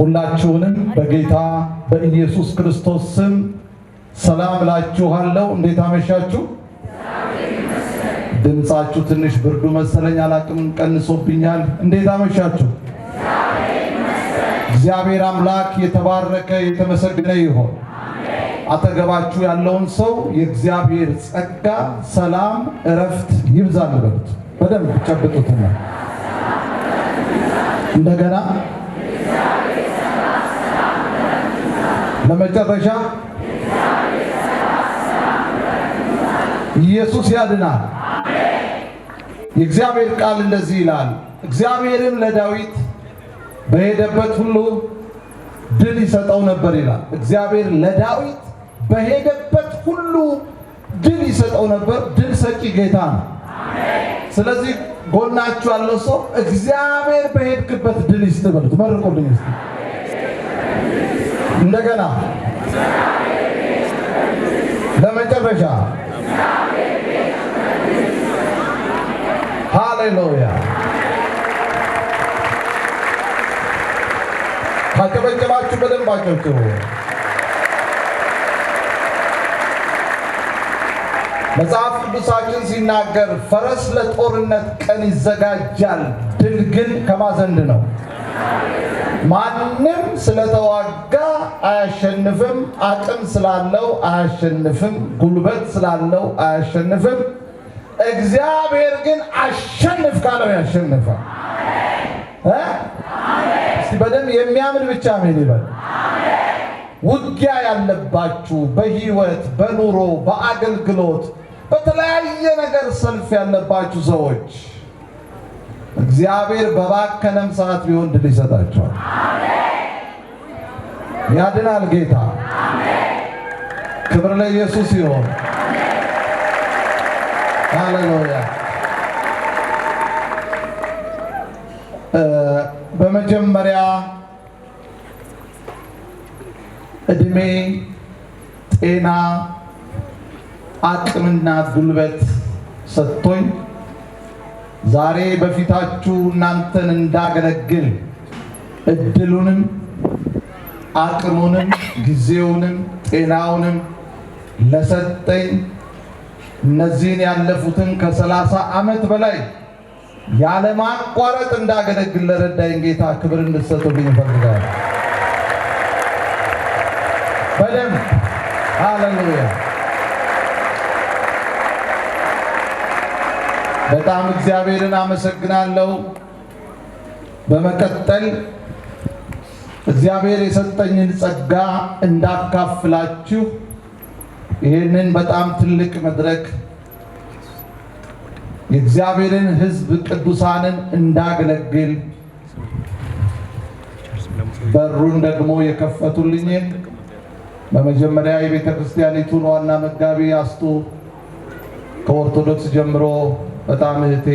ሁላችሁንም በጌታ በኢየሱስ ክርስቶስ ስም ሰላም እላችኋለሁ። እንዴት አመሻችሁ? ድምጻችሁ ትንሽ ብርዱ መሰለኝ፣ አላቅም ቀንሶብኛል። እንዴት አመሻችሁ? እግዚአብሔር አምላክ የተባረከ የተመሰገነ ይሁን። አጠገባችሁ ያለውን ሰው የእግዚአብሔር ጸጋ፣ ሰላም፣ እረፍት ይብዛል በሉት። በደንብ ጨብጡትና እንደገና ለመጨረሻ ኢየሱስ ያድናል። የእግዚአብሔር ቃል እንደዚህ ይላል፣ እግዚአብሔርም ለዳዊት በሄደበት ሁሉ ድል ይሰጠው ነበር ይላል። እግዚአብሔር ለዳዊት በሄደበት ሁሉ ድል ይሰጠው ነበር። ድል ሰጪ ጌታ ነው። ስለዚህ ጎናችሁ ያለው ሰው እግዚአብሔር በሄድክበት ድል ይስጥ በሉት። መርቁልኝ እስቲ እንደገና ለመጨረሻ ሃሌሉያ። ካጨበጨባችሁ በደንብ አጨብጭቡ። መጽሐፍ ቅዱሳችን ሲናገር ፈረስ ለጦርነት ቀን ይዘጋጃል፣ ድል ግን ከማን ዘንድ ነው? ማንም ስለተዋጋ አያሸንፍም፣ አቅም ስላለው አያሸንፍም፣ ጉልበት ስላለው አያሸንፍም። እግዚአብሔር ግን አሸንፍ ካለው ያሸንፋል። እስቲ በደንብ የሚያምን ብቻ አሜን ይበል። ውጊያ ያለባችሁ በህይወት በኑሮ በአገልግሎት በተለያየ ነገር ሰልፍ ያለባችሁ ሰዎች እግዚአብሔር በባከነም ሰዓት ቢሆን ድል ይሰጣችኋል። ያድናል ጌታ። ክብር ለኢየሱስ ይሁን። ሃሌሉያ። በመጀመሪያ እድሜ፣ ጤና፣ አቅምና ጉልበት ሰጥቶኝ ዛሬ በፊታችሁ እናንተን እንዳገለግል እድሉንም አቅሙንም ጊዜውንም ጤናውንም ለሰጠኝ እነዚህን ያለፉትን ከ30 ዓመት በላይ ያለማቋረጥ እንዳገለግል ለረዳኝ ጌታ ክብር እንድትሰጡልኝ እፈልጋለሁ። በደንብ ሃሌሉያ። በጣም እግዚአብሔርን አመሰግናለሁ። በመቀጠል እግዚአብሔር የሰጠኝን ጸጋ እንዳካፍላችሁ ይህንን በጣም ትልቅ መድረክ የእግዚአብሔርን ሕዝብ ቅዱሳንን እንዳገለግል በሩን ደግሞ የከፈቱልኝ በመጀመሪያ የቤተ ክርስቲያኒቱን ዋና መጋቢ አስቱ ከኦርቶዶክስ ጀምሮ በጣም እህቴ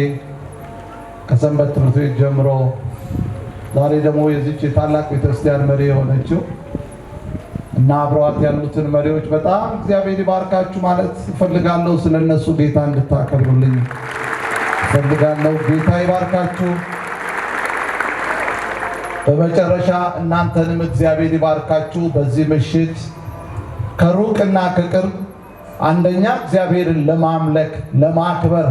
ከሰንበት ትምህርት ቤት ጀምሮ ዛሬ ደግሞ የዚች የታላቅ ቤተክርስቲያን መሪ የሆነችው እና አብረዋት ያሉትን መሪዎች በጣም እግዚአብሔር ይባርካችሁ ማለት እፈልጋለሁ። ስለነሱ ጌታ እንድታከብሩልኝ እፈልጋለሁ። ጌታ ይባርካችሁ። በመጨረሻ እናንተንም እግዚአብሔር ይባርካችሁ። በዚህ ምሽት ከሩቅና ከቅርብ አንደኛ እግዚአብሔርን ለማምለክ ለማክበር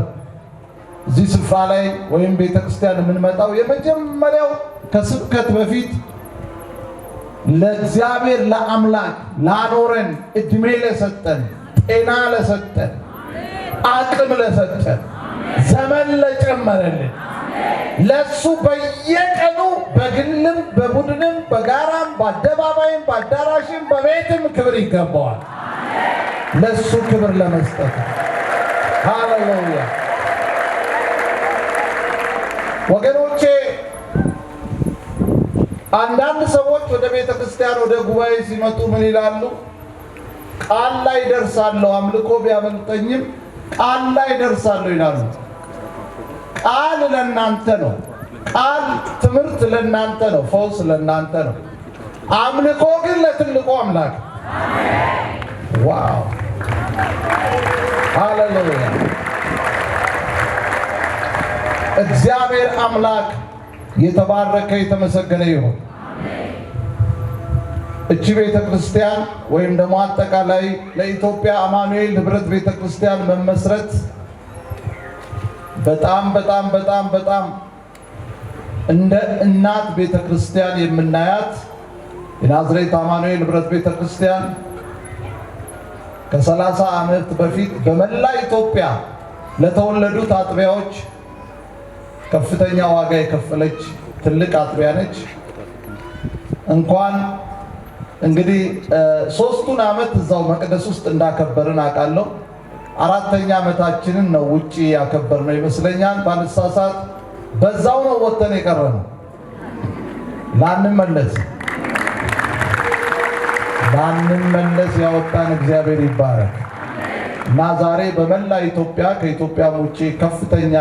እዚህ ስፍራ ላይ ወይም ቤተክርስቲያን የምንመጣው የመጀመሪያው ከስብከት በፊት ለእግዚአብሔር ለአምላክ ላኖረን እድሜ ለሰጠን ጤና ለሰጠን አቅም ለሰጠን ዘመን ለጨመረልን ለሱ በየቀኑ በግልም በቡድንም በጋራም በአደባባይም በአዳራሽም በቤትም ክብር ይገባዋል። ለሱ ክብር ለመስጠት ሃሌሉያ። ወገኖቼ አንዳንድ ሰዎች ወደ ቤተ ክርስቲያን ወደ ጉባኤ ሲመጡ ምን ይላሉ? ቃል ላይ ደርሳለሁ፣ አምልኮ ቢያመልጠኝም ቃል ላይ ደርሳለሁ ይላሉ። ቃል ለእናንተ ነው። ቃል ትምህርት ለእናንተ ነው። ፈውስ ለእናንተ ነው። አምልኮ ግን ለትልቁ አምላክ። ዋው ሃሌሉያ። እግዚአብሔር አምላክ የተባረከ የተመሰገነ ይሁን። እቺ ቤተክርስቲያን ወይም ደግሞ አጠቃላይ ለኢትዮጵያ አማኑኤል ህብረት ቤተክርስቲያን መመስረት በጣም እንደ እናት ቤተክርስቲያን የምናያት የናዝሬት አማኑኤል ህብረት ቤተክርስቲያን ከ30 ዓመት በፊት በመላ ኢትዮጵያ ለተወለዱት አጥቢያዎች ከፍተኛ ዋጋ የከፈለች ትልቅ አጥቢያ ነች። እንኳን እንግዲህ 3ቱን ዓመት እዛው መቅደስ ውስጥ እንዳከበርን አውቃለሁ። 4ኛ ዓመታችንን ነው ውጪ ያከበርነው ይመስለኛል። ባልሳሳት በዛው ነው ወጥተን የቀረነው። ላንመለስ ያወጣን እግዚአብሔር ይባረክ እና ዛሬ በመላ ኢትዮጵያ ከኢትዮጵያም ውጪ ከፍተኛ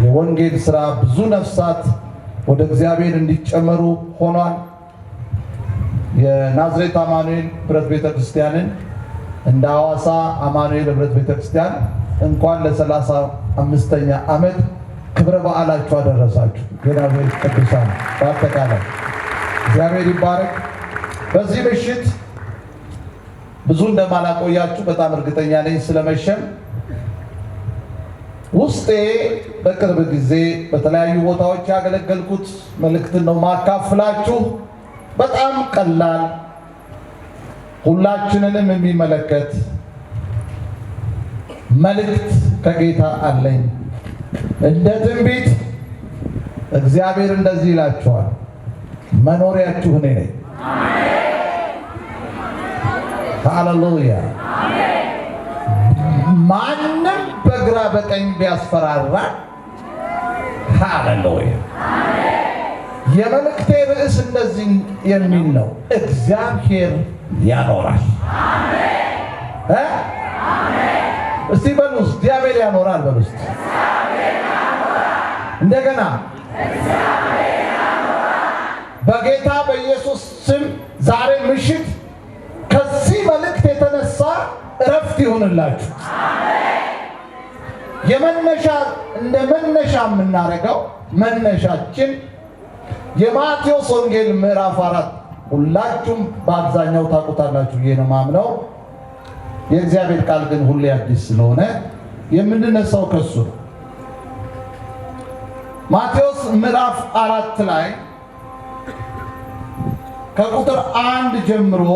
የወንጌል ሥራ ብዙ ነፍሳት ወደ እግዚአብሔር እንዲጨመሩ ሆኗል። የናዝሬት አማኑኤል ህብረት ቤተክርስቲያንን እንደ ሐዋሳ አማኑኤል ህብረት ቤተክርስቲያን እንኳን ለ35ኛ ዓመት ክብረ በዓላችሁ አደረሳችሁ። የናዝሬት ቅዱሳን በአጠቃላይ እግዚአብሔር ይባረክ። በዚህ ምሽት ብዙ እንደማላቆያችሁ በጣም እርግጠኛ ነኝ። ስለመሸም ውስጤ በቅርብ ጊዜ በተለያዩ ቦታዎች ያገለገልኩት መልእክትን ነው ማካፍላችሁ። በጣም ቀላል ሁላችንንም የሚመለከት መልእክት ከጌታ አለኝ። እንደ ትንቢት እግዚአብሔር እንደዚህ ይላችኋል፣ መኖሪያችሁ እኔ ነኝ። ሃሌሉያ። ማንም በግራ በቀኝ ቢያስፈራራ፣ ሃሌሉያ። የመልእክቴ ርዕስ እንደዚህ የሚል ነው፣ እግዚአብሔር ያኖራል። እስቲ በሉ እግዚአብሔር ያኖራል በሉ። እንደገና በጌታ በኢየሱስ ስም ዛሬ ምሽት ከዚህ መልእክት የተነሳ እረፍት ይሁንላችሁ። እንደ መነሻ የምናደርገው መነሻችን የማቴዎስ ወንጌል ምዕራፍ 4 ሁላችሁም በአብዛኛው ታውቁታላችሁ ብዬ ነው የማምነው። የእግዚአብሔር ቃል ግን ሁሌ አዲስ ስለሆነ የምንነሳው ከሱ ነው። ማቴዎስ ምዕራፍ 4 ላይ ከቁጥር 1 ጀምሮ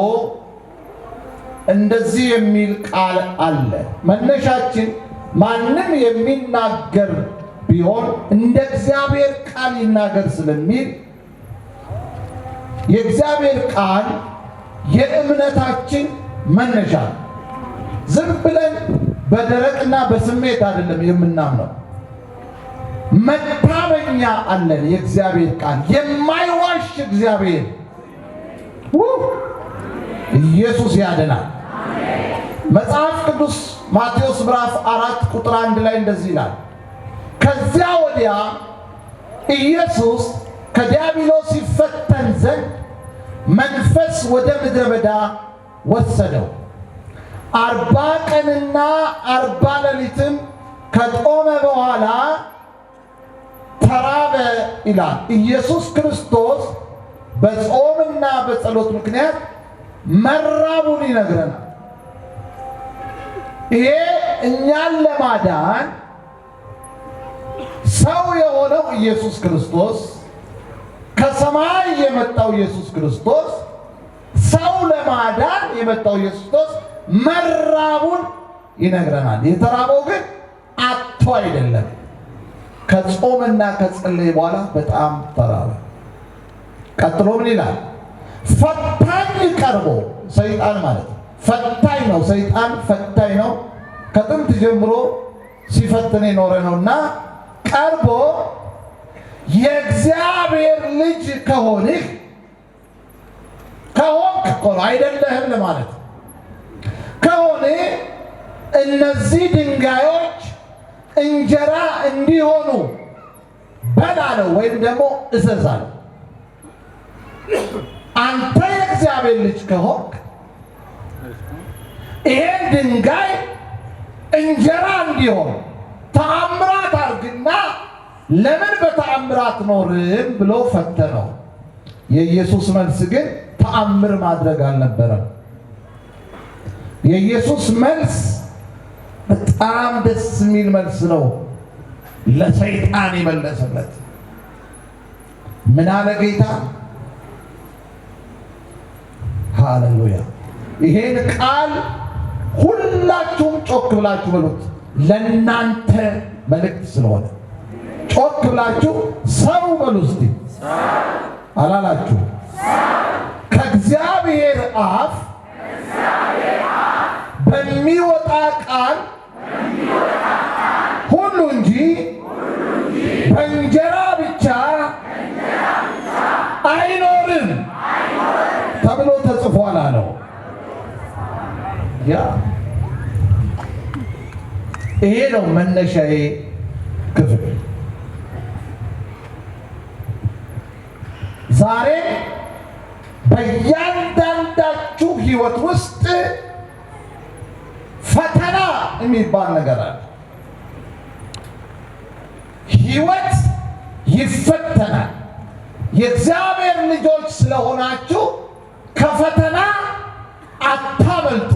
እንደዚህ የሚል ቃል አለ። መነሻችን ማንም የሚናገር ቢሆን እንደ እግዚአብሔር ቃል ይናገር ስለሚል የእግዚአብሔር ቃል የእምነታችን መነሻ። ዝም ብለን በደረቅና በስሜት አይደለም የምናምነው። መታመኛ አለን። የእግዚአብሔር ቃል የማይዋሽ እግዚአብሔር ኢየሱስ ያድናል። መጽሐፍ ቅዱስ ማቴዎስ ምዕራፍ 4 ቁጥር 1 ላይ እንደዚህ ይላል፣ ከዚያ ወዲያ ኢየሱስ ከዲያብሎስ ይፈተን ዘንድ መንፈስ ወደ ምድረ በዳ ወሰደው። 40 ቀንና 40 ሌሊትም ከጦመ በኋላ ተራበ ይላል። ኢየሱስ ክርስቶስ በጾምና በጸሎት ምክንያት መራቡን ይነግረናል። ይሄ እኛን ለማዳን ሰው የሆነው ኢየሱስ ክርስቶስ፣ ከሰማይ የመጣው ኢየሱስ ክርስቶስ፣ ሰው ለማዳን የመጣው ኢየሱስ ክርስቶስ መራቡን ይነግረናል። የተራበው ግን አጥቶ አይደለም። ከጾምና ከጸለየ በኋላ በጣም ተራበ። ቀጥሎ ምን ይላል? ፈታኝ ቀርቦ፣ ሰይጣን ማለት ፈታኝ ነው። ሰይጣን ፈታኝ ነው። ከጥንት ጀምሮ ሲፈትን የኖረ ነውና ቀርቦ የእግዚአብሔር ልጅ ከሆንክ እኮ ነው አይደለህም ለማለት ከሆነ እነዚህ ድንጋዮች እንጀራ እንዲሆኑ በላለው ወይም ደግሞ እዘዛለው። አንተ የእግዚአብሔር ልጅ ከሆንክ ይሄን ድንጋይ እንጀራ እንዲሆን ተአምራት አድርግና ለምን በተአምራት ኖርም ብሎ ፈተነው። የኢየሱስ መልስ ግን ተአምር ማድረግ አልነበረም። የኢየሱስ መልስ በጣም ደስ የሚል መልስ ነው። ለሰይጣን የመለሰለት ምን አለ ጌታ? ሃሌሉያ! ይሄን ቃል ሁላችሁም ጮክ ብላችሁ በሉት። ለእናንተ መልእክት ስለሆነ ጮክ ብላችሁ ሰው በሉ እስቲ። አላላችሁ? ከእግዚአብሔር አፍ በሚወጣ ቃል ሁሉ እንጂ በእንጀራ ብቻ አይኖርም ተብሎ ተጽፏል አለው። ያ ይሄ ነው መነሻዬ ክፍል። ዛሬ በእያንዳንዳችሁ ሕይወት ውስጥ ፈተና የሚባል ነገር አለ። ሕይወት ይፈተናል። የእግዚአብሔር ልጆች ስለሆናችሁ ከፈተና አታመልጡ፣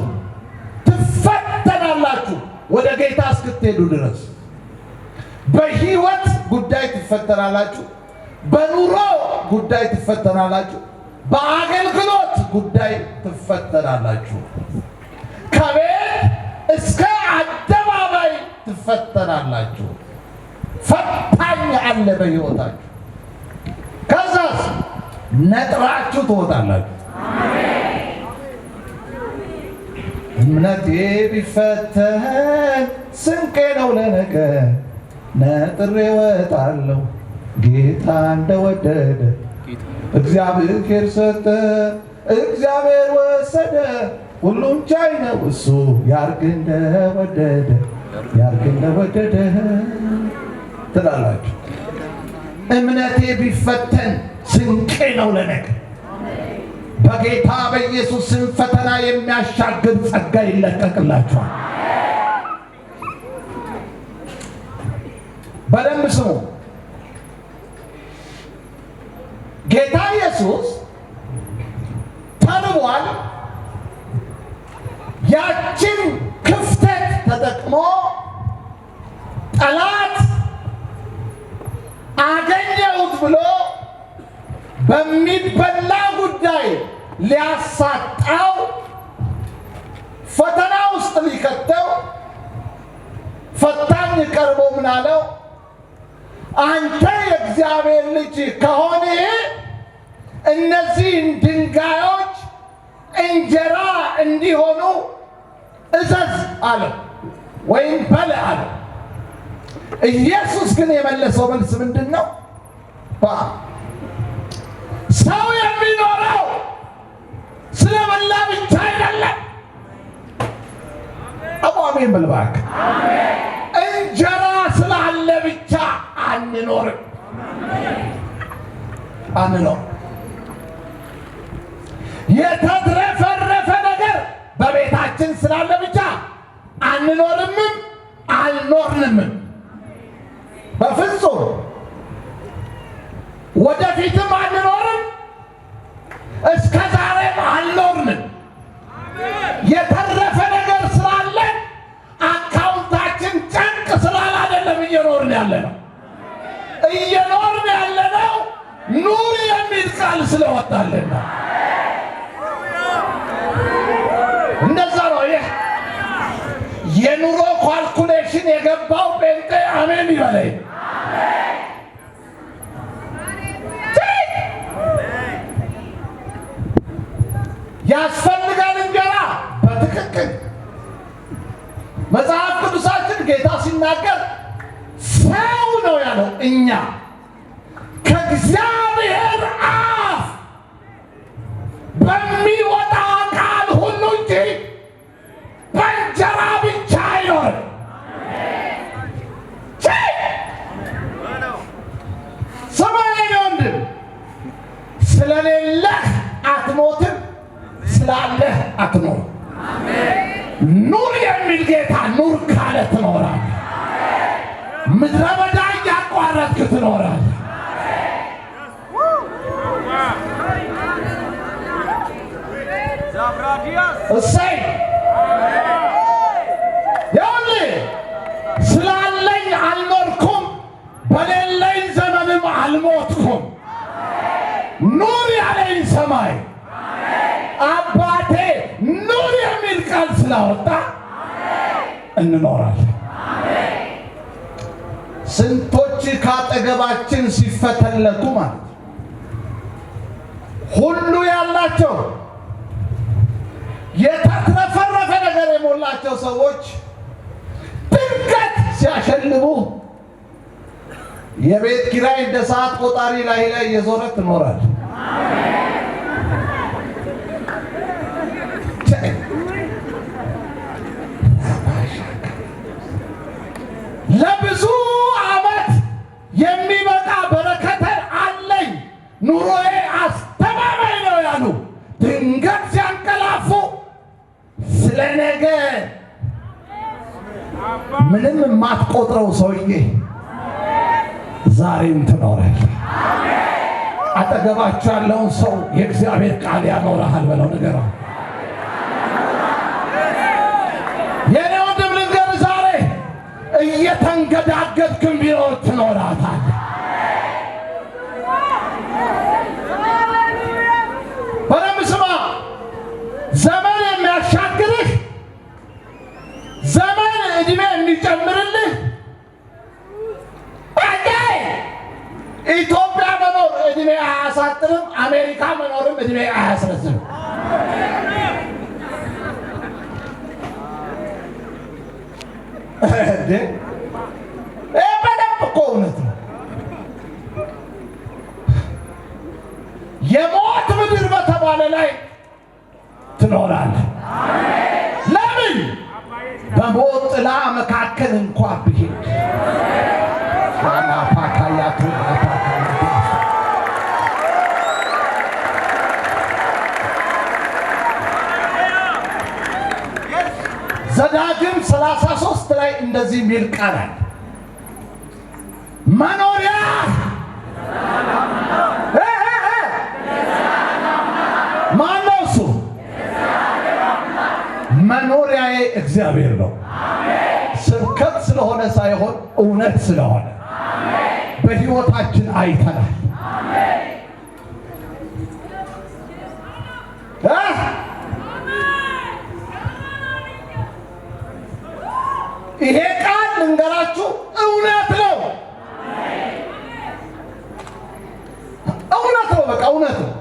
ትፈተናላችሁ ወደ ጌታ እስክትሄዱ ድረስ። በሕይወት ጉዳይ ትፈተናላችሁ፣ በኑሮ ጉዳይ ትፈተናላችሁ፣ በአገልግሎት ጉዳይ ትፈተናላችሁ፣ ከቤት እስከ አደባባይ ትፈተናላችሁ። ፈታኝ አለ በሕይወታችሁ። ከዛስ ነጥራችሁ ትወጣላችሁ። እምነቴ ቢፈተን ስንቄ ነው ለነገ፣ ነጥሬ እወጣለሁ ጌታ እንደወደደ። እግዚአብሔር ሰጠ፣ እግዚአብሔር ወሰደ፣ ሁሉም ቻይ ነው እሱ፣ ያርግ እንደወደደ፣ ያርግ እንደወደደ ትላላችሁ። እምነቴ ቢፈተን ስንቄ ነው ለነገ። በጌታ በኢየሱስ ስም ፈተና የሚያሻግር ጸጋ ይለቀቅላችኋል። በደንብ ስሙ። ጌታ ኢየሱስ ተርቧል። ያችን ክፍተት ተጠቅሞ ጠላት አገኘሁት ብሎ በሚበላ ጉዳይ ሊያሳጣው፣ ፈተና ውስጥ ሊከተው ፈታኝ ቀርቦ ምን አለው? አንተ የእግዚአብሔር ልጅ ከሆነ እነዚህን ድንጋዮች እንጀራ እንዲሆኑ እዘዝ አለው፣ ወይም በል አለው። ኢየሱስ ግን የመለሰው መልስ ምንድን ነው? ሰው የሚኖረው ስለበላ ብቻ አይደለም። አሜን በል እባክህ። እንጀራ ስላለ ብቻ አንኖርም። የተትረፈረፈ ነገር በቤታችን ስላለ ብቻ አንኖርምም አልኖርንምም። በፍጹም ወደፊትም አንኖርም፣ እስከ ዛሬም አልኖርንም። የተረፈ ነገር ስላለ አካውንታችን ጨንቅ ስላለ አይደለም እየኖርን ያለ ነው። እየኖርን ያለ ነው ኑር የሚል ቃል ስለወጣልን ነው። እንደዛ ነው። ይህ የኑሮ ኳልኩሌሽን የገባው ጴንጤ አሜን ይበለኝ። ያስፈልጋል እንጀራ በትክክል መጽሐፍ ቅዱሳችን ጌታ ሲናገር ሰው ነው ያለው። እኛ ከእግዚአብሔር አፍ በሚወጣ ቃል ሁሉ እንጂ በእንጀራ ብቻ አይኖርም። ሰማይ ወንድም ስለሌለህ አትሞትም፣ ስላለህ አትኖርም። ኑር የሚል ጌታ ኑር ካለ ትኖራለህ። ምድረ በዳ እያቋረጥክ ትኖራለህ። እሰይ ያውልህ ስላለኝ አልኖርኩም በሌለኝ ዘመንም አልሞትኩም ኑር ያለኝ ሰማይ አባቴ ኑር የሚል ቃል ስላወጣ እንኖራለን። ስንቶች ካጠገባችን ሲፈተለኩ ማለት ሁሉ ያላቸው የተትረፈረፈ ነገር የሞላቸው ሰዎች ድንገት ሲያሸልቡ የቤት ኪራይ እንደ ሰዓት ቆጣሪ ላይ እየዞረ ትኖራል። ለብዙ ዓመት የሚበቃ በረከት አለኝ ኑሮዬ አስተማማኝ ነው ያሉ ድንገት ሲያንቀላፉ ስለ ነገ ምንም የማትቆጥረው ሰውዬ ዛሬም ትኖራለህ። አጠገባችሁ ያለውን ሰው የእግዚአብሔር ቃል ያኖርሃል በለው ንገረው። የኔ ወንድም ልንገርህ ዛሬ እየተንገዳገድክም ቢሆን ትኖራታለህ። በደንብ ስማ። ዘመን የሚያሻግርህ ዘመን ዕድሜ የሚጨምርልህ ኢትዮጵያ መኖር ዕድሜ አያሳጥርም። አሜሪካ መኖርም ዕድሜ አያስረዝም። በደንብ እኮ እውነት ነው። የሞት ምድር በተባለ ላይ ትኖራለህ። ለምን? በሞት ጥላ መካከል እንኳ ብሄድ ዘዳግም 33 ላይ እንደዚህ የሚል ቃል አለ። መኖሪያ ማነው? እሱ መኖሪያዬ እግዚአብሔር ነው። ስብከት ስለሆነ ሳይሆን እውነት ስለሆነ በሕይወታችን አይተናል። ይሄ ቃል ልንገራችሁ እውነት ነው። እውነት ነው። በቃ እውነት ነው።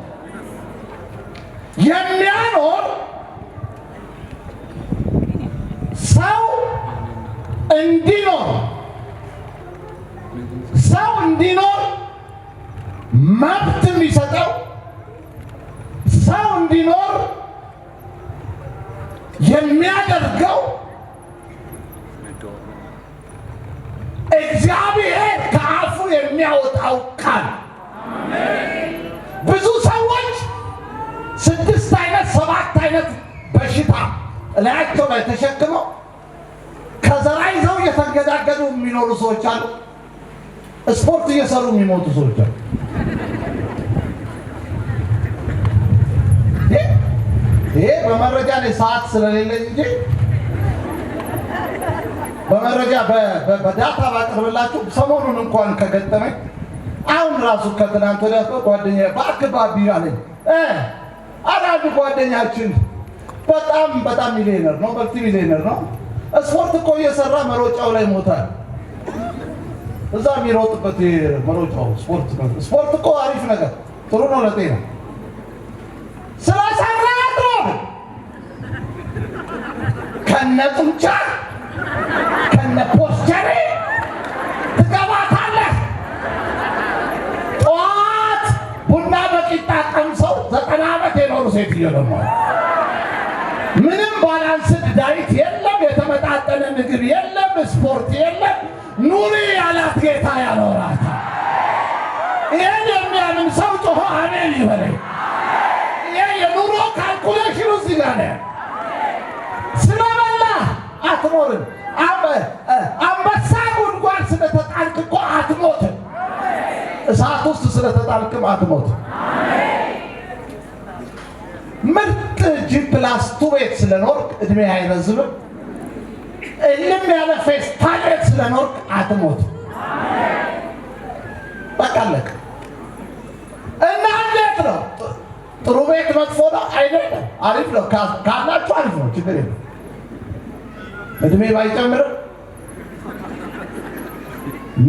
የሚያኖር ሰው እንዲኖር መብት የሚሰጠው ሰው እንዲኖር የሚያደርገው እግዚአብሔር ከአፉ የሚያወጣው ቃል። ብዙ ሰዎች 6 አይነት 7 አይነት በሽታ እላያቸው ላይ ተሸክመው ከዘራ ይዘው እየተንገዳገዱ የሚኖሩ ሰዎች አሉ። ስፖርት እየሰሩ የሚሞቱ ሰዎች አሉ። ይሄ በመረጃ ላይ ሰዓት ስለሌለኝ እንጂ በመረጃ በዳታ ባቀርብላችሁ ሰሞኑን እንኳን ከገጠመኝ አሁን ራሱ ከትናንት ወዲያ ጓደኛዬ በአካባቢ አለኝ አንድ ጓደኛችን በጣም ሚሊዮነር ነው፣ መልቲ ሚሊዮነር ነው። ስፖርት እኮ እየሰራ መሮጫው ላይ ሞታል። እዛ የሚሮጥበት መሮጫው ስፖርት እኮ አሪፍ ነገር ጥሩ ነው ለጤና ስለሰራ ነው ከነጡንቻ ከነፖስቸሬ ትገባታለህ። ጠዋት ቡና በቂጣ ቀምሰው 90 ዓመት የኖሩ ሴትዮ ደግሞ ምንም ባላንስድ ዳይት የለም፣ የተመጣጠነ ምግብ የለም፣ ስፖርት የለም። ኑሪ ያላት ጌታ ያኖራታል። ይህን የሚያምን ሰው ጮሆ አሜን ይበለኝ። ይሄ የኑሮ ካልኩሌሽኑ እዚህ ጋር ነው። ስለበላ አትኖርም። አንበሳ ጉድጓድ ስለተጣልክ እኮ አትሞትም። እሳት ውስጥ ስለተጣልክም አትሞትም። ምርጥ ምርጥ G+2 ቤት ስለኖርክ እድሜ አይረዝምም። እልም ያለ ፌስታል ቤት ስለኖርክ አትሞትም። በቃ አለቀ። እና እንዴት ነው? ጥሩ ቤት መጥፎ ነው አይደለም፣ አሪፍ ነው ካላችሁ አሪፍ ነው፣ ችግር የለም። እድሜ ባይጨምርም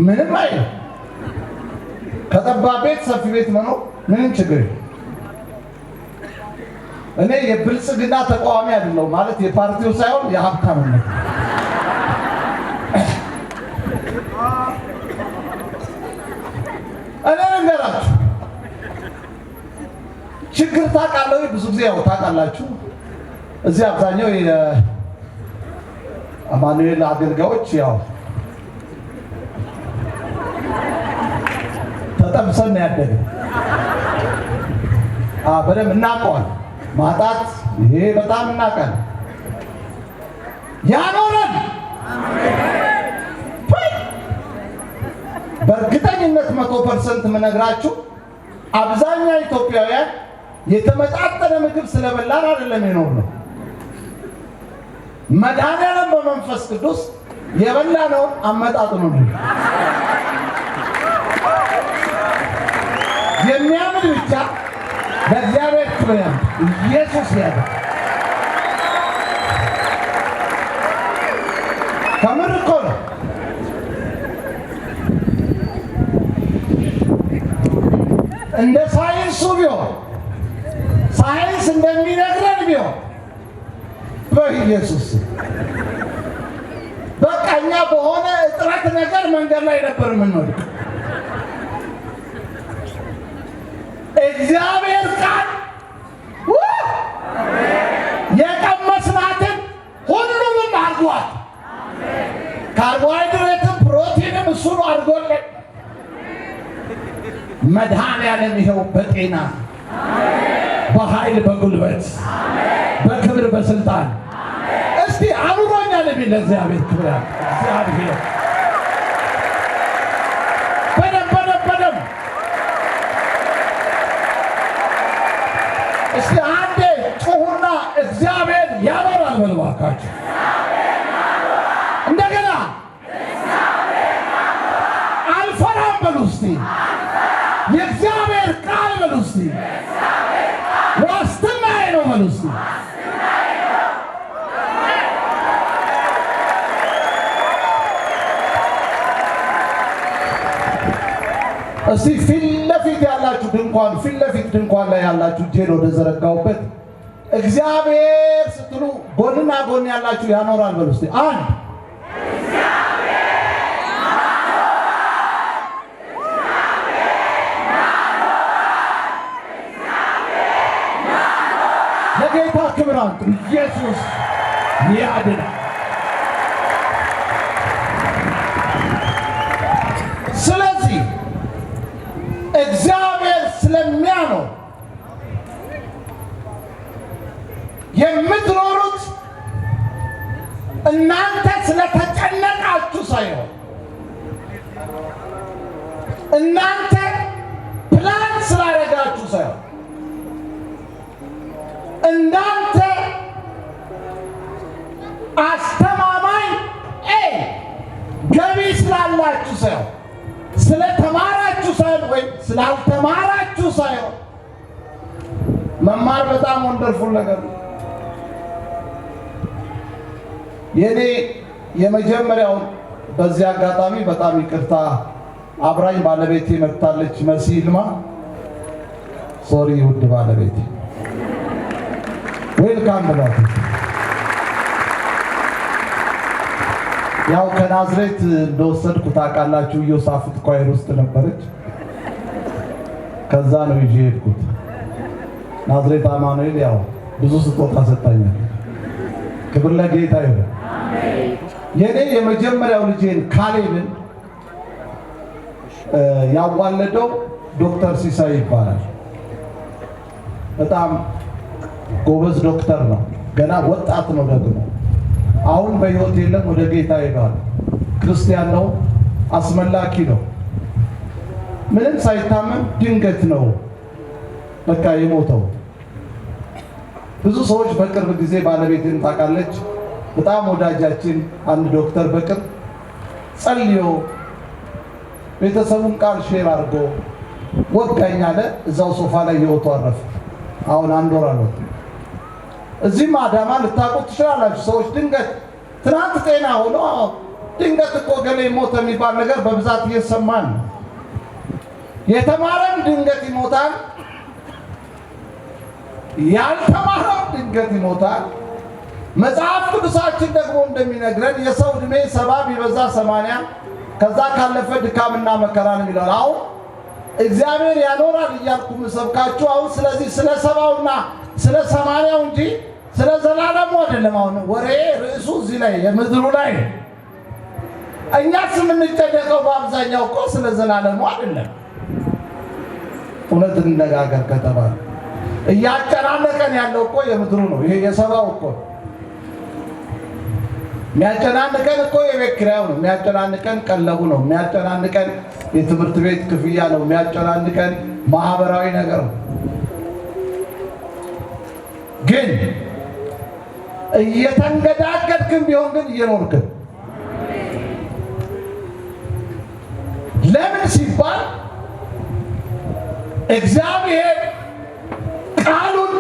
ምንም አይልም። ከጠባብ ቤት ሰፊ ቤት መኖር ምንም ችግር የለም። እኔ የብልጽግና ተቃዋሚ አይደለሁ ማለት የፓርቲው ሳይሆን የሀብታምነት እኔ ነገራችሁ ችግር ታውቃለህ። ብዙ ጊዜ ያው ታውቃላችሁ እዚህ አብዛኛው የአማኑኤል አገልጋዮች ያው ተጠብሰን ያደገ በደንብ እናውቀዋለን። ማጣት ይሄ በጣም እናውቃለን። ያኖረን በእርግጠኝነት 100% የምነግራችሁ አብዛኛው ኢትዮጵያውያን የተመጣጠነ ምግብ ስለበላን አይደለም የኖርነው። መድኃኒዓለም በመንፈስ ቅዱስ የበላነውን አመጣጥኖ ነው። የሚያምን ብቻ በእግዚአብሔር ክብር ያምጥ። ኢየሱስ ያድን። ከምር እኮ ነው። እንደ ሳይንሱ ቢሆን ሳይንስ እንደሚነግረን ቢሆን በኢየሱስ በቃ እኛ በሆነ እጥረት ነገር መንገድ ላይ ነበር የምንወድቅ። እግዚአብሔር ቃል የቀመስናትን ሁሉንም አድርጓል። ካርቦሃይድሬትም ፕሮቲንም እሱን አድርጎልን መድኃኒዓለም ይኸው በጤና በኃይል በጉልበት በክብር በስልጣን እስቲ አኑሮኛል የሚል ለእግዚአብሔር ክብር ያለ እግዚአብሔር በደም እስቲ አንዴ ጩኹና እግዚአብሔር ያኖራል በሉ እባካችሁ። እንደገና አልፈራም በሉ እስቲ። የእግዚአብሔር ቃል በሉ እስቲ። ዋስትናዬ ነው በሉ እስቲ። እስቲ ፊት ለፊት ያላችሁ ድንኳን ላይ ያላችሁ እጄን ወደ ዘረጋውበት እግዚአብሔር ስትሉ ጎንና ጎን ያላችሁ ያኖራል በሉ እስቲ። አንድ ለጌታ ክብር አንቱ። ኢየሱስ ያድናል። ስለዚህ እግዚአብሔር ስለሚያኖር የምትኖሩት እናንተ ስለተጨነቃችሁ ሳይሆን እናንተ ፕላን ስላደረጋችሁ ሳይሆን እናንተ አስተማማኝ ገቢ ስላላችሁ ሳይሆን ስለተማራችሁ ሳይሆን ወይ ስላልተማራችሁ ሳይሆን መማር በጣም ወንደርፉል ነገር ነው። የኔ የመጀመሪያው በዚህ አጋጣሚ በጣም ይቅርታ አብራኝ ባለቤቴ መጥታለች። መሲ ይልማ ሶሪ ውድ ባለቤቴ ዌልካም ብላት። ያው ከናዝሬት እንደወሰድኩ ታውቃላችሁ። ኢዮሳፍጥ ኳየር ውስጥ ነበረች። ከዛ ነው ይዤ ሄድኩት ናዝሬት አማኑኤል። ያው ብዙ ስጦታ ሰጣኛል። ክብር ለጌታ ይሁን። የኔ የመጀመሪያው ልጄን ካሌብን ያዋለደው ዶክተር ሲሳይ ይባላል። በጣም ጎበዝ ዶክተር ነው። ገና ወጣት ነው ደግሞ አሁን በሕይወት የለም፣ ወደ ጌታ ሄዷል። ክርስቲያን ነው፣ አስመላኪ ነው። ምንም ሳይታመም ድንገት ነው በቃ የሞተው። ብዙ ሰዎች በቅርብ ጊዜ ባለቤትን ታውቃለች፣ በጣም ወዳጃችን አንድ ዶክተር በቅርብ ጸልዮ ቤተሰቡን ቃል ሼር አድርጎ ወጋኝ አለ። እዛው ሶፋ ላይ የወጡ አረፈ። አሁን 1 ወር አለው። እዚህም አዳማ ልታውቁት ትችላላችሁ። ሰዎች ድንገት ትናንት ጤና ሆኖ ድንገት እኮ ገሌ ሞተ የሚባል ነገር በብዛት እየሰማን ነው። የተማረም ድንገት ይሞታል፣ ያልተማረም ድንገት ይሞታል። መጽሐፍ ቅዱሳችን ደግሞ እንደሚነግረን የሰው ዕድሜ 70 ቢበዛ 80 ከዛ ካለፈ ድካምና መከራ ነው የሚለው። አሁን እግዚአብሔር ያኖራል እያልኩ ምሰብካችሁ አሁን ስለዚህ ስለ 70ውና ስለ 80ው እንጂ ስለ ዘላለሙ አይደለም። አሁን ወሬ ርዕሱ እዚህ ላይ የምድሩ ላይ ነው። እኛስ የምንጨነቀው በአብዛኛው እኮ ስለ ዘላለሙ አይደለም። እውነት እንነጋገር ከተባለ እያጨናነቀን ያለው እኮ የምድሩ ነው። ይሄ የሰባው እኮ የሚያጨናንቀን እኮ የቤት ኪራዩ ነው። የሚያጨናንቀን ቀለቡ ነው። የሚያጨናንቀን የትምህርት ቤት ክፍያ ነው። የሚያጨናንቀን ማህበራዊ ነገር ነው። ግን እየተንገዳገድክም ቢሆን ግን እየኖርክን ለምን ሲባል እግዚአብሔር ቃሉን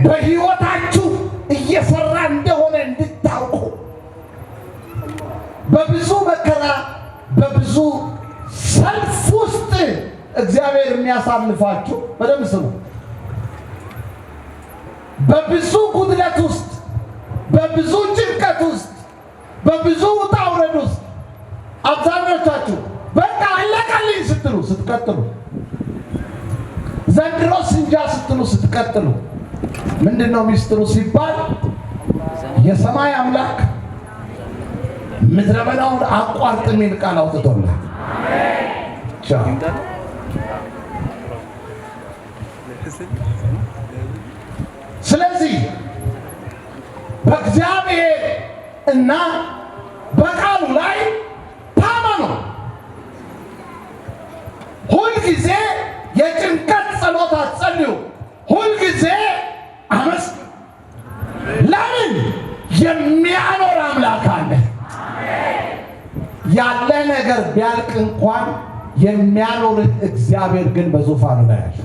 በሕይወታችሁ እየሰራ እንደሆነ እንድታውቁ በብዙ መከራ በብዙ ሰልፍ ውስጥ እግዚአብሔር የሚያሳልፋችሁ በደንብ ስሙ። በብዙ ጉድለት ውስጥ በብዙ ጭንቀት ውስጥ በብዙ ውጣ ውረድ ውስጥ አብዛኞቻችሁ በቃ አለቀልኝ ስትሉ ስትቀጥሉ፣ ዘንድሮ ስንጃ ስትሉ ስትቀጥሉ ምንድነው ሚስጥሩ ሲባል የሰማይ አምላክ ምድረ በዳውን አቋርጥ የሚል ቃል አውጥቶልናል። ስለዚህ በእግዚአብሔር እና በቃሉ ላይ ታመኑ። ሁልጊዜ የጭንቀት ጸሎት አትጸልዩ። ሁልጊዜ አመስግኑ። ለምን? የሚያኖር አምላክ አለ። ያለ ነገር ቢያልቅ እንኳን የሚያኖርህ እግዚአብሔር ግን በዙፋኑ ላይ አለ።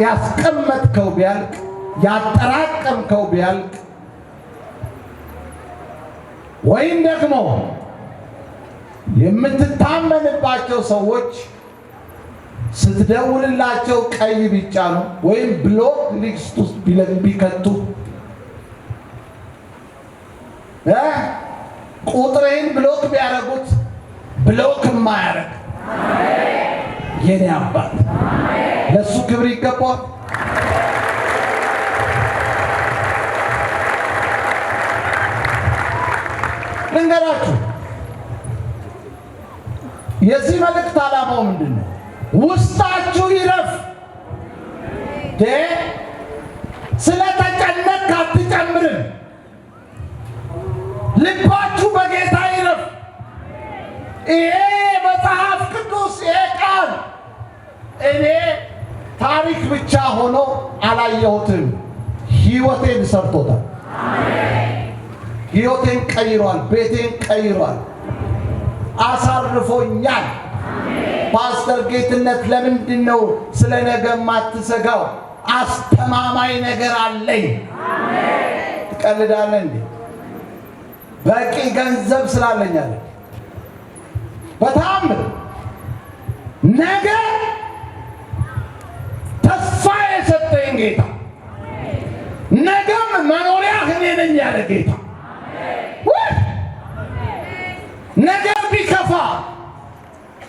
ያስቀመጥከው ቢያልቅ ያጠራቀምከው ቢያልቅ ወይም ደግሞ የምትታመንባቸው ሰዎች ስትደውልላቸው ቀይ ቢጫኑ ወይም ብሎክ ሊስት ውስጥ ቢከቱ ቁጥሬን ብሎክ ቢያደርጉት ብሎክ የማያደርግ የኔ አባት ለሱ ክብር ይገባዋል። ልንገራችሁ የዚህ መልእክት ዓላማው ምንድን ነው? ውስጣችሁ ይረፍ። ስለተጨነቅ አትጨምርም። ልባችሁ በጌታ ይረፍ። ይሄ መጽሐፍ ቅዱስ ይሄ ቃል እኔ ታሪክ ብቻ ሆኖ አላየሁትም። ሕይወቴን ሰርቶታል። ሕይወቴን ቀይሯል። ቤቴን ቀይሯል። አሳርፎኛል። ፓስተር ጌትነት ለምንድን ነው ስለ ነገ የማትሰጋው? አስተማማኝ ነገር አለኝ። ትቀልዳለህ እንዴ? በቂ ገንዘብ ስላለኝ አለ። በጣም ነገ ተስፋ የሰጠኝ ጌታ፣ ነገም መኖሪያ እኔ ነኝ ያለ ጌታ። ነገር ቢከፋ፣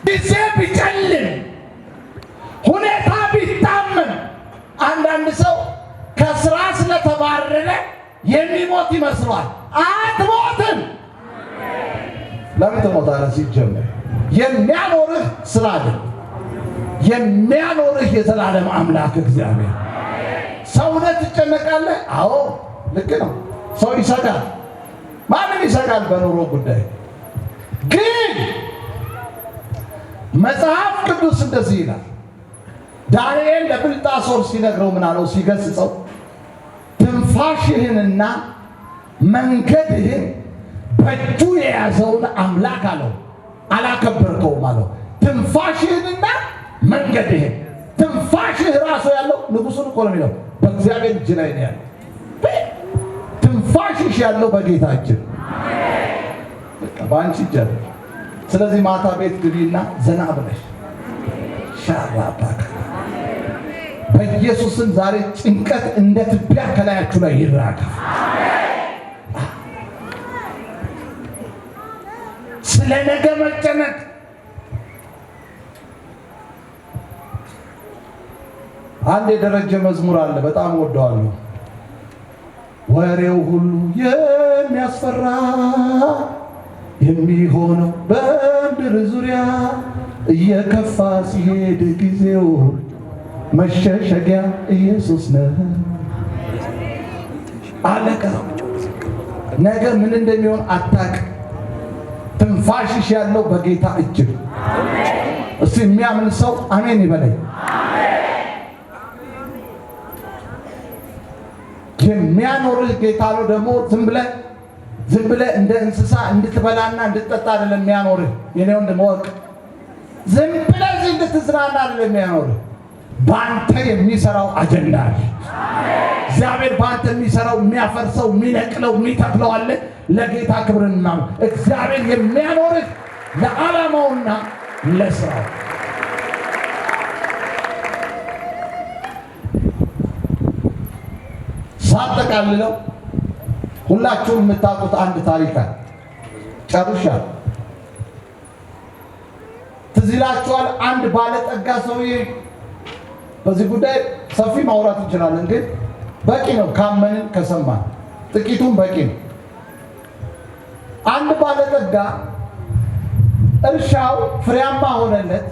ጊዜ ቢጨልም፣ ሁኔታ ቢታመም፣ አንዳንድ ሰው ከስራ ስለተባረረ የሚሞት ይመስሏል። አትሞትም። ለምን ትሞታለህ? ሲጀመር የሚያኖርህ ስራ አይደለም፣ የሚያኖርህ የዘላለም አምላክ እግዚአብሔር። ሰውነት ትጨነቃለህ። አዎ ልክ ነው። ሰው ይሰጋል። ማንም ይሰጋል በኑሮ ጉዳይ። ግን መጽሐፍ ቅዱስ እንደዚህ ይላል፣ ዳንኤል ለብልጣሶር ሲነግረው ምን አለው? ሲገስጸው ትንፋሽህንና መንገድህን በእጁ የያዘውን አምላክ አለው አላከበርከውም አለው። ትንፋሽህንና መንገድህን፣ ትንፋሽህ ራሱ ያለው ንጉሡን እኮ ነው የሚለው በእግዚአብሔር እጅ ላይ ነው ያለው። ትንፋሽሽ ያለው በጌታ እጅ ነው፣ በአንቺ እጅ ነው። ስለዚህ ማታ ቤት ግቢና ዘና ብለሽ ሻራባካ በኢየሱስም ዛሬ ጭንቀት እንደ ትቢያ ከላያችሁ ላይ ይራገፍ። ስለ ነገ መጨነቅ አንድ የደረጀ መዝሙር አለ፣ በጣም ወደዋለሁ። ወሬው ሁሉ የሚያስፈራ የሚሆነው በምድር ዙሪያ እየከፋ ሲሄድ ጊዜው መሸሸጊያ ኢየሱስ ነው። አለቀ። ነገ ምን እንደሚሆን አታውቅም። ትንፋሽሽ ያለው በጌታ እጅ ነው። እስቲ የሚያምን ሰው አሜን ይበለኝ። የሚያኖርህ ጌታ ነው። ደግሞ ዝም ብለህ እንደ እንስሳ እንድትበላና እንድትጠጣ አይደለም የሚያኖርህ። የኔ ወንድም ወቅ ዝም ብለህ እዚህ እንድትዝናና አይደለም የሚያኖርህ። በአንተ የሚሰራው አጀንዳ አለ። እግዚአብሔር በአንተ የሚሰራው የሚያፈርሰው፣ የሚነቅለው፣ የሚተክለው አለ። ለጌታ ክብርና እግዚአብሔር የሚያኖርህ ለዓላማውና ለስራው። ሳጠቃልለው ሁላችሁም የምታውቁት አንድ ታሪክ አለ። ጨርሻለሁ። ትዝ ይላችኋል። አንድ ባለጠጋ ሰውዬ፣ በዚህ ጉዳይ ሰፊ ማውራት እንችላለን፣ ግን በቂ ነው ካመንን ከሰማን፣ ጥቂቱም በቂ ነው። አንድ ባለጠጋ እርሻው ፍሬያማ ሆነለት።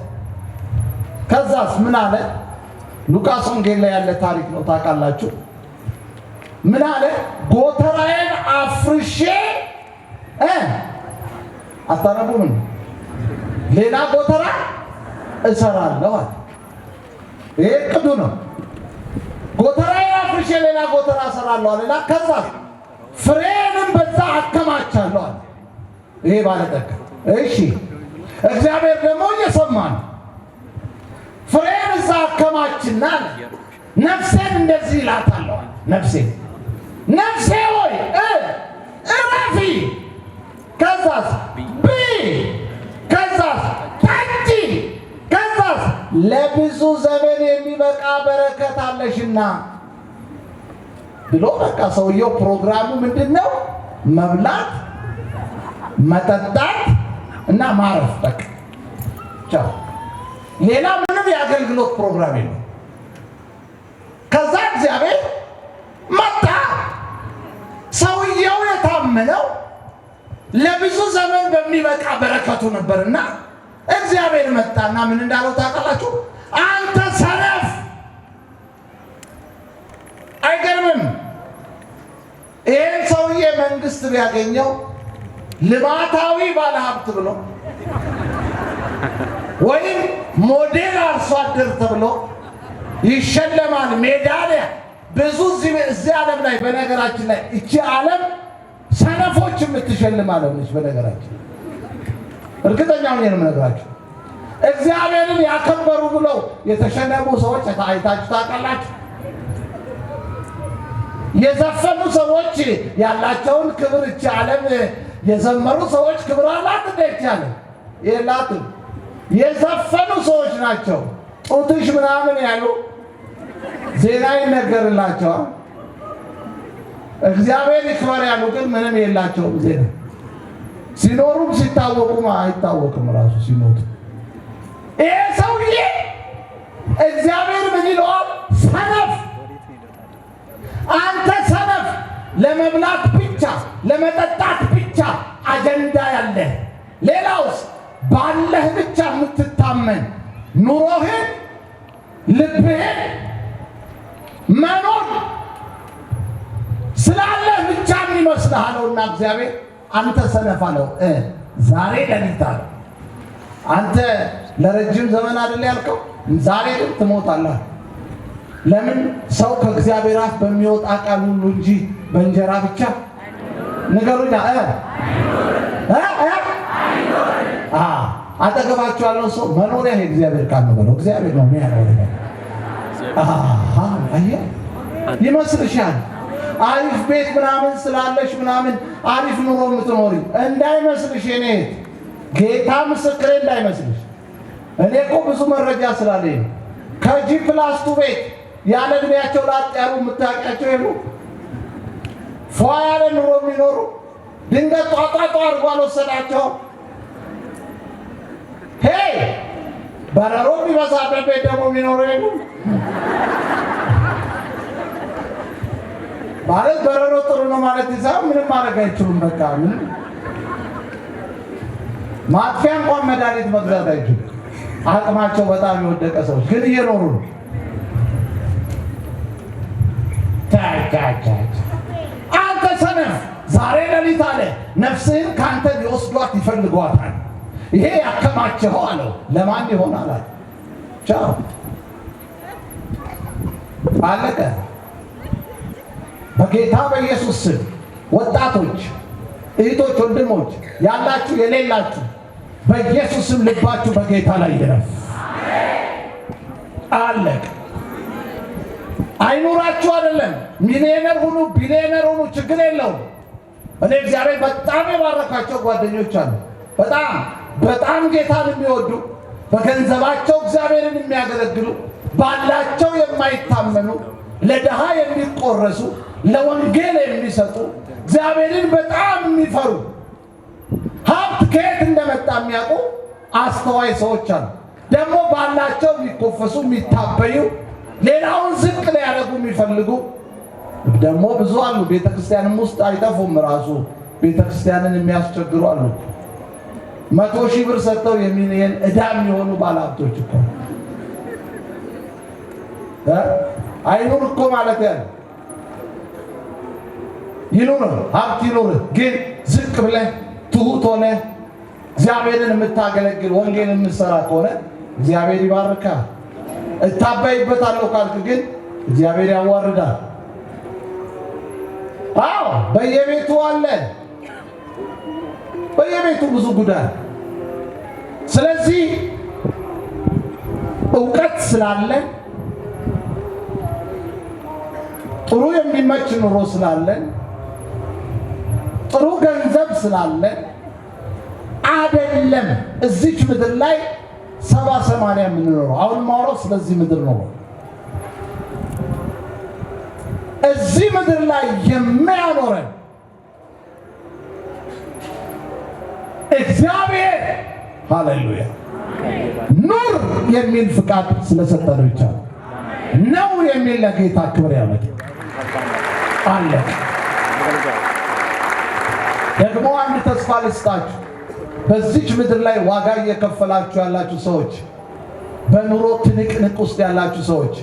ከዛስ ምን አለ? ሉቃስ ወንጌል ላይ ያለ ታሪክ ነው፣ ታውቃላችሁ። ምን አለ? ጎተራዬን አፍርሼ አታነቡም? ሌላ ጎተራ እሰራለሁ አለ። ይሄ እቅዱ ነው። ጎተራዬን አፍርሼ ሌላ ጎተራ እሰራለሁ አለና ከዛ ፍሬንም በዛ አከማቻለሁ አለ። ይሄ ባለጠጋ እሺ፣ እግዚአብሔር ደግሞ እየሰማ ነው። ፍሬን እዛ አከማችና ነፍሴን እንደዚህ እላታለሁ። ነፍሴ ሆይ እረፊ፣ ከዛስ ብይ፣ ከዛስ ጠጪ፣ ከዛስ ለብዙ ዘመን የሚበቃ በረከት አለሽና ብሎ በቃ ሰውየው ፕሮግራሙ ምንድን ነው? መብላት፣ መጠጣት እና ማረፍ። በቃ ቻው። ሌላ ምንም የአገልግሎት ፕሮግራም የለው። ከዛ እግዚአብሔር መጣ። ሰውየው የታመነው ለብዙ ዘመን በሚበቃ በረከቱ ነበርና እግዚአብሔር መጣና ምን እንዳለው ታውቃላችሁ? አንተ ሰነፍ! አይገርምም? ይህን ሰውዬ መንግስት ቢያገኘው ልማታዊ ባለሀብት ብሎ ወይም ሞዴል አርሶ አደር ተብሎ ይሸለማል። ሜዳሊያ ብዙ እዚህ ዓለም ላይ በነገራችን ላይ እቺ ዓለም ሰነፎች የምትሸልም ዓለም ነች። በነገራችን እርግጠኛ ሆኜ ነው የምነግራችሁ። እግዚአብሔርን ያከበሩ ብለው የተሸለሙ ሰዎች አይታችሁ ታውቃላችሁ? የዘፈኑ ሰዎች ያላቸውን ክብር እቺ ዓለም የዘመሩ ሰዎች ክብር አላት እንዴ? እቺ ዓለም የላትም። የዘፈኑ ሰዎች ናቸው ጡትሽ ምናምን ያሉ ዜና ይነገርላቸዋል። እግዚአብሔር ይክበር ያሉ ግን ምንም የላቸውም ዜና። ሲኖሩም ሲታወቁም አይታወቅም ራሱ ሲሞቱ። ይሄ ሰውዬ እግዚአብሔር ምን ይለዋል? ሰነፍ! አንተ ሰነፍ! ለመብላት ብቻ ለመጠጣት ብቻ አጀንዳ ያለ፣ ሌላውስ ባለህ ብቻ የምትታመን ኑሮህን ልብህን መኖር ስላለህ ብቻ ይመስልሃለውና እግዚአብሔር አንተ ሰነፍ አለው። ዛሬ ለሊት አለ። አንተ ለረጅም ዘመን አይደል ያልከው? ዛሬ ግን ትሞታለህ። ለምን? ሰው ከእግዚአብሔር አፍ በሚወጣ ቃል ሁሉ እንጂ በእንጀራ ብቻ ንገሩኛ አጠገባችሁ ያለው ሰው መኖሪያ የእግዚአብሔር ቃል ነው በለው። እግዚአብሔር ነው የሚያኖረው። አየህ ይመስልሻል አሪፍ ቤት ምናምን ስላለሽ ምናምን አሪፍ ኑሮ የምትኖሪ እንዳይመስልሽ። እኔ ጌታ ምስክሬ እንዳይመስልሽ። እኔ እኮ ብዙ መረጃ ስላለኝ ከጂ+2 ቤት ያለ እድሜያቸው ላጥ ያሉ የምታውቂያቸው የሉ ፏ ያለ ኑሮ የሚኖሩ ድንገት ጧጧጧ አድርጎ አልወሰዳቸውም። ሄይ በረሮ የሚበዛበት ቤት ደግሞ የሚኖሩ የሉ ማለት በረሮ ጥሩ ነው ማለት ይዛው ምንም ማድረግ አይችሉም። በቃ ምንም ማጥፊያ እንኳን መድኃኒት መግዛት አይችሉም። አቅማቸው በጣም የወደቀ ሰዎች ግን እየኖሩ ነው። አንተ ሰነፍ ዛሬ ሌሊት አለ ነፍስህን ካንተ ሊወስዷት ይፈልጓታል። ይሄ ያከማቸው አለው ለማን ይሆናል? ቻው አለቀ። በጌታ በኢየሱስ ስም ወጣቶች፣ እህቶች፣ ወንድሞች ያላችሁ የሌላችሁ በኢየሱስ ስም ልባችሁ በጌታ ላይ ይረፍ። አለቀ። አይኑራችሁ አይደለም ሚሊዮነር ሁኑ ቢሊዮነር ሁኑ ችግር የለውም። እኔ እግዚአብሔር በጣም የባረካቸው ጓደኞች አሉ። በጣም ጌታን የሚወዱ በገንዘባቸው እግዚአብሔርን የሚያገለግሉ ባላቸው የማይታመኑ ለድሃ የሚቆረሱ ለወንጌል የሚሰጡ እግዚአብሔርን በጣም የሚፈሩ ሀብት ከየት እንደመጣ የሚያውቁ አስተዋይ ሰዎች አሉ። ደግሞ ባላቸው የሚኮፈሱ የሚታበዩ ሌላውን ዝቅ ሊያደርጉ የሚፈልጉ ደግሞ ብዙ አሉ። ቤተክርስቲያንም ውስጥ አይጠፉም። ራሱ ቤተክርስቲያንን የሚያስቸግሩ አሉ። 100,000 ብር ሰጥተው የሚሊየን ዕዳ የሚሆኑ ባለሀብቶች እኮ አይኑር እኮ ማለት ያለ ይኑር ሀብት ይኑር፣ ግን ዝቅ ብለህ ትሁት ሆነ እግዚአብሔርን የምታገለግል ወንጌል የምትሰራ ከሆነ እግዚአብሔር ይባርካል። እታባይበታለሁ ካልክ ግን እግዚአብሔር ያዋርዳል። አዎ በየቤቱ አለ፣ በየቤቱ ብዙ ጉዳይ። ስለዚህ እውቀት ስላለ ጥሩ የሚመች ኑሮ ስላለ ጥሩ ገንዘብ ስላለ አይደለም እዚች ምድር ላይ 70-80 የምንኖረው። አሁን ማውራው ስለዚህ ምድር ነው። እዚህ ምድር ላይ የሚያኖረን እግዚአብሔር ሃሌሉያ ኑር የሚል ፍቃድ ስለሰጠነው ብቻ ነው የሚል ለጌታ ክብር ያመጣ አለ። ደግሞ አንድ ተስፋ ልስጣችሁ። በዚች ምድር ላይ ዋጋ እየከፈላችሁ ያላችሁ ሰዎች፣ በኑሮ ትንቅንቅ ውስጥ ያላችሁ ሰዎች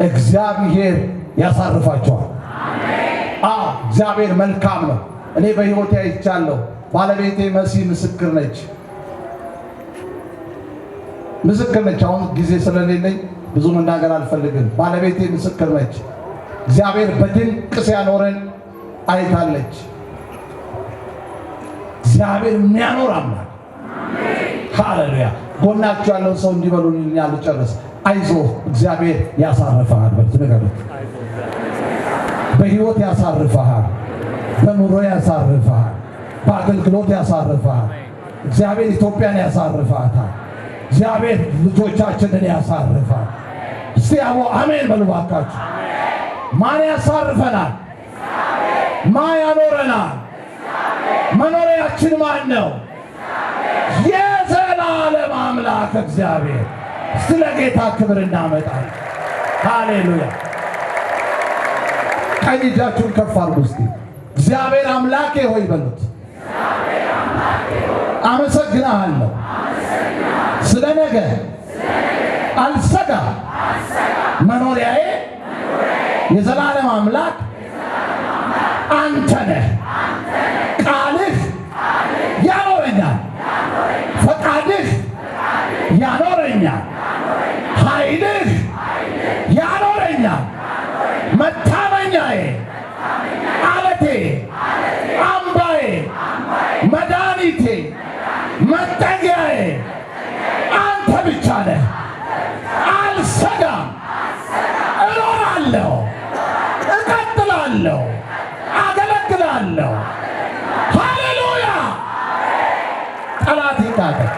እግዚአብሔር ያሳርፋችኋል። እግዚአብሔር መልካም ነው። እኔ በሕይወቴ አይቻለሁ። ባለቤቴ መሲ ምስክር ነች። አሁን ጊዜ ስለሌለኝ ብዙ መናገር አልፈልግም። ባለቤቴ ምስክር ነች። እግዚአብሔር በድንቅ ሲያኖረን አይታለች። እግዚአብሔር የሚያኖር አምላክ ሃሌሉያ። ጎናችሁ ያለው ሰው እንዲበሉልኛል ልጨርስ። አይዞህ እግዚአብሔር ያሳርፈሃል። በትነገሩት በሕይወት ያሳርፈሃል፣ በኑሮ ያሳርፈሃል፣ በአገልግሎት ያሳርፈሃል። እግዚአብሔር ኢትዮጵያን ያሳርፋታል። እግዚአብሔር ልጆቻችንን ያሳርፋል። እስቲ አዎ አሜን በሉ ባካችሁ። ማን ያሳርፈናል? ማን ያኖረናል? መኖሪያችን ማን ነው? የዘላለም አምላክ እግዚአብሔር። ስለ ጌታ ክብር እናመጣለን። ሃሌሉያ። ቀኝ እጃችሁን ከፍ አድርጉ እስቲ። እግዚአብሔር አምላኬ ሆይ በሉት። አመሰግናለሁ ስለ ነገ አልሰጋም። መኖሪያዬ የዘላለም አምላክ አንተ ነህ። ቃልህ ያኖረኛል፣ ፈቃድህ ያኖረኛል። ይታጠቅ።